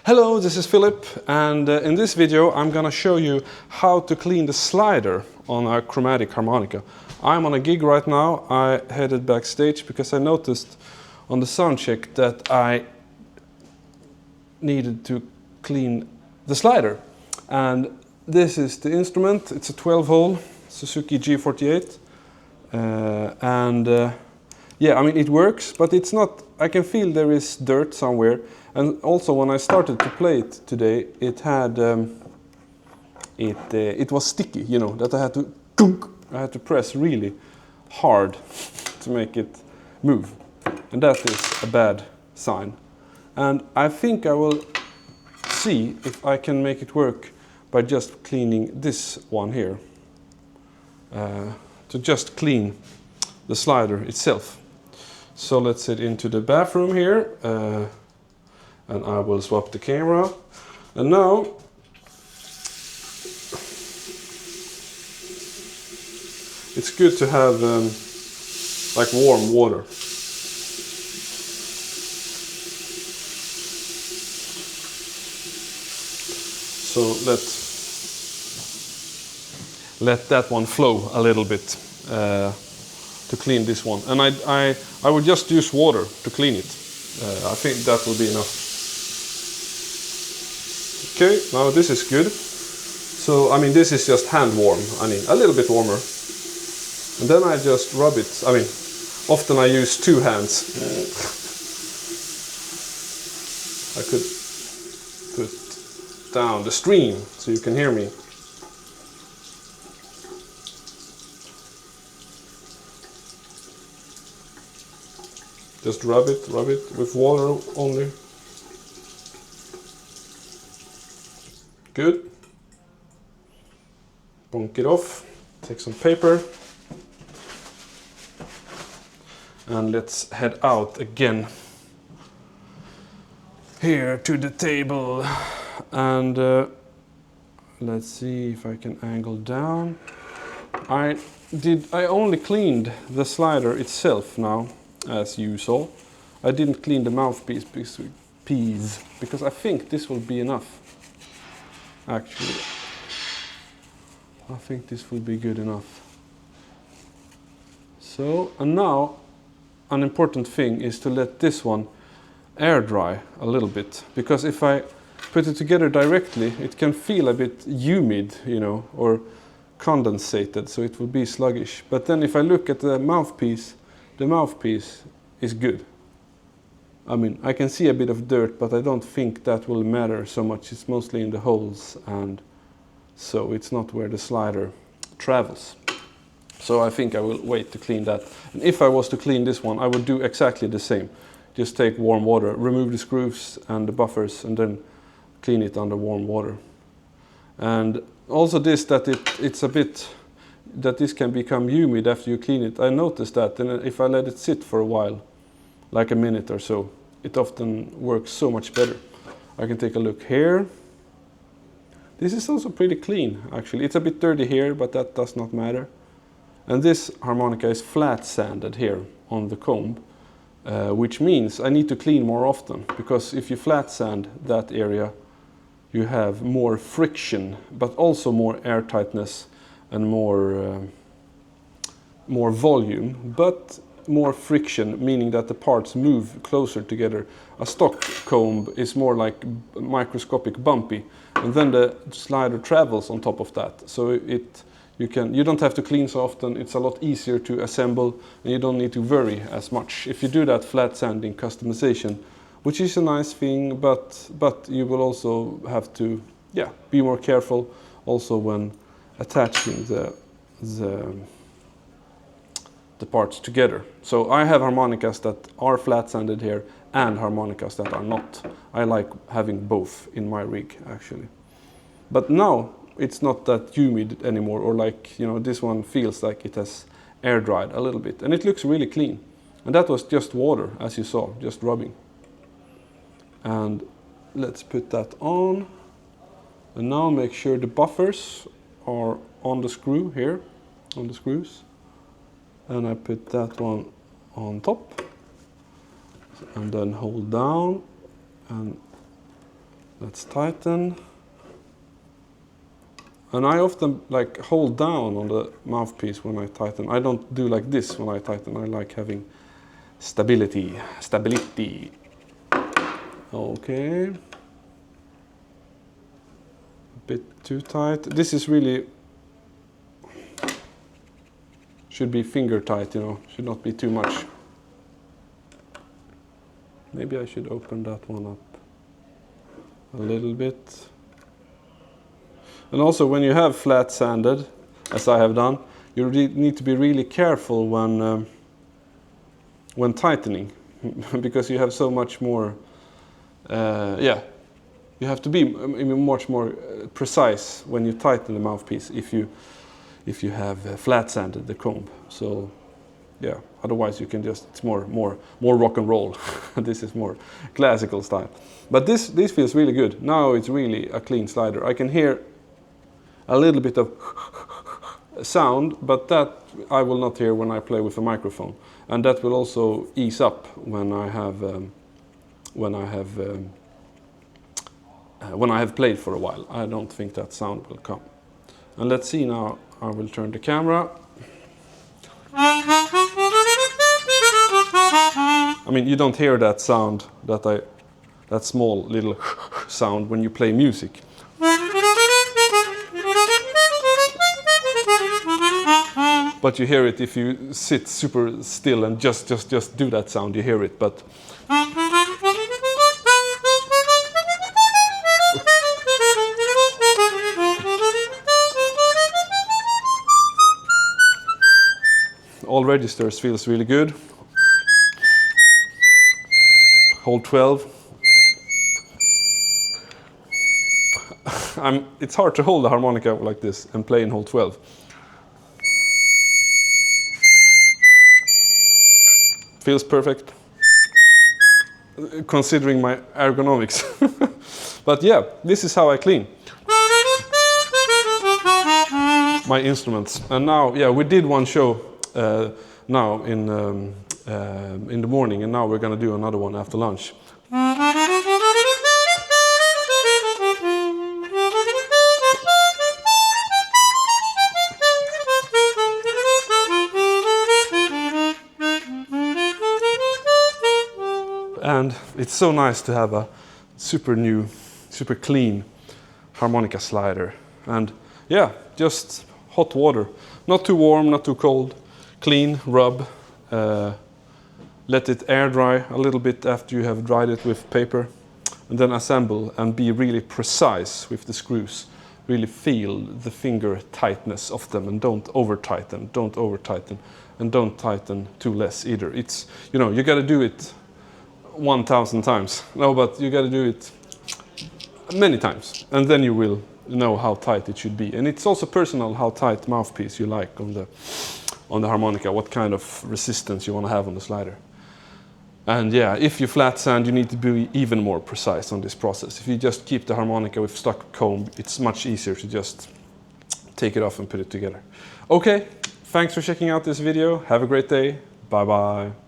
Hello, this is Filip, and in this video I'm gonna show you how to clean the slider on a chromatic harmonica. I'm on a gig right now. I headed backstage because I noticed on the sound check that I needed to clean the slider. And this is the instrument. It's a 12-hole Suzuki G48. Yeah, I mean it works, but it's not, I can feel there is dirt somewhere. And also when I started to play it today, it had, it was sticky, you know, that I had to press really hard to make it move. And that is a bad sign. And I think I will see if I can make it work by just cleaning this one here. To just clean the slider itself. So let's head into the bathroom here. And I will swap the camera. And now it's good to have like warm water. So let that one flow a little bit to clean this one. And I would just use water to clean it. I think that will be enough. Okay, now this is good. So, I mean, this is just hand warm. I mean, a little bit warmer. And then I just rub it. I mean, often I use two hands. I could put down the stream so you can hear me. Just rub it with water only. Good. Bonk it off. Take some paper. And let's head out again. Here to the table. And let's see if I can angle down. I only cleaned the slider itself now, as you saw. I didn't clean the mouthpiece because I think this will be enough. Actually, I think this will be good enough. So, and now an important thing is to let this one air dry a little bit, because if I put it together directly, it can feel a bit humid, you know, or condensated, so it will be sluggish. But then if I look at the mouthpiece is good. I mean, I can see a bit of dirt, but I don't think that will matter so much. It's mostly in the holes, and so it's not where the slider travels. So I think I will wait to clean that. And if I was to clean this one, I would do exactly the same. Just take warm water, remove the screws and the buffers, and then clean it under warm water. And also this, that it's a bit, that this can become humid after you clean it. I noticed that, and if I let it sit for a while, like a minute or so, it often works so much better. I can take a look here. This is also pretty clean, actually. It's a bit dirty here, but that does not matter. And this harmonica is flat sanded here on the comb, which means I need to clean more often, because if you flat sand that area, you have more friction, but also more airtightness and more volume, but more friction, meaning that the parts move closer together. A stock comb is more like microscopic bumpy, and then the slider travels on top of that. So you don't have to clean so often. It's a lot easier to assemble, and you don't need to worry as much. If you do that flat sanding customization, which is a nice thing, but you will also have to, yeah, be more careful also when attaching the parts together. So I have harmonicas that are flat sanded here and harmonicas that are not. I like having both in my rig, actually. But now it's not that humid anymore, or like, you know, this one feels like it has air dried a little bit, and it looks really clean. And that was just water, as you saw, just rubbing. And let's put that on. And now make sure the buffers are on the screw here, on the screws. And I put that one on top, and then hold down and Let's tighten. And I often like hold down on the mouthpiece when I tighten. I don't do like this when I tighten. I like having stability. Okay. A bit too tight. This is really should be finger tight, you know. Should not be too much. Maybe I should open that one up a little bit. And also when you have flat sanded, as I have done, you need to be really careful when tightening, because you have so much more. You have to be much more precise when you tighten the mouthpiece if you have flat sanded the comb. So yeah, otherwise you can just, it's more rock and roll. This is more classical style. But this feels really good. Now it's really a clean slider. I can hear a little bit of sound, but that I will not hear when I play with a microphone, and that will also ease up when I have played for a while. I don't think that sound will come. And let's see now. I will turn the camera. I mean, you don't hear that sound, that small little sound when you play music. But you hear it if you sit super still and just do that sound, you hear it. But all registers feels really good. Hold 12. It's hard to hold a harmonica like this and play in hold 12. Feels perfect, considering my ergonomics. But yeah, this is how I clean my instruments. And now, yeah, we did one show now in the morning, and now we're gonna do another one after lunch. And it's so nice to have a super new, super clean harmonica slider. And yeah, just hot water. Not too warm, not too cold. Clean, rub. Let it air dry a little bit after you have dried it with paper. And then assemble and be really precise with the screws. Really feel the finger tightness of them, and don't over tighten. And don't tighten too less either. It's, you know, you gotta do it 1,000 times. No, but you got to do it many times, and then you will know how tight it should be. And it's also personal how tight mouthpiece you like on the harmonica, what kind of resistance you want to have on the slider. And yeah, if you flat sand, you need to be even more precise on this process. If you just keep the harmonica with stuck comb, it's much easier to just take it off and put it together. Okay, thanks for checking out this video. Have a great day. Bye bye.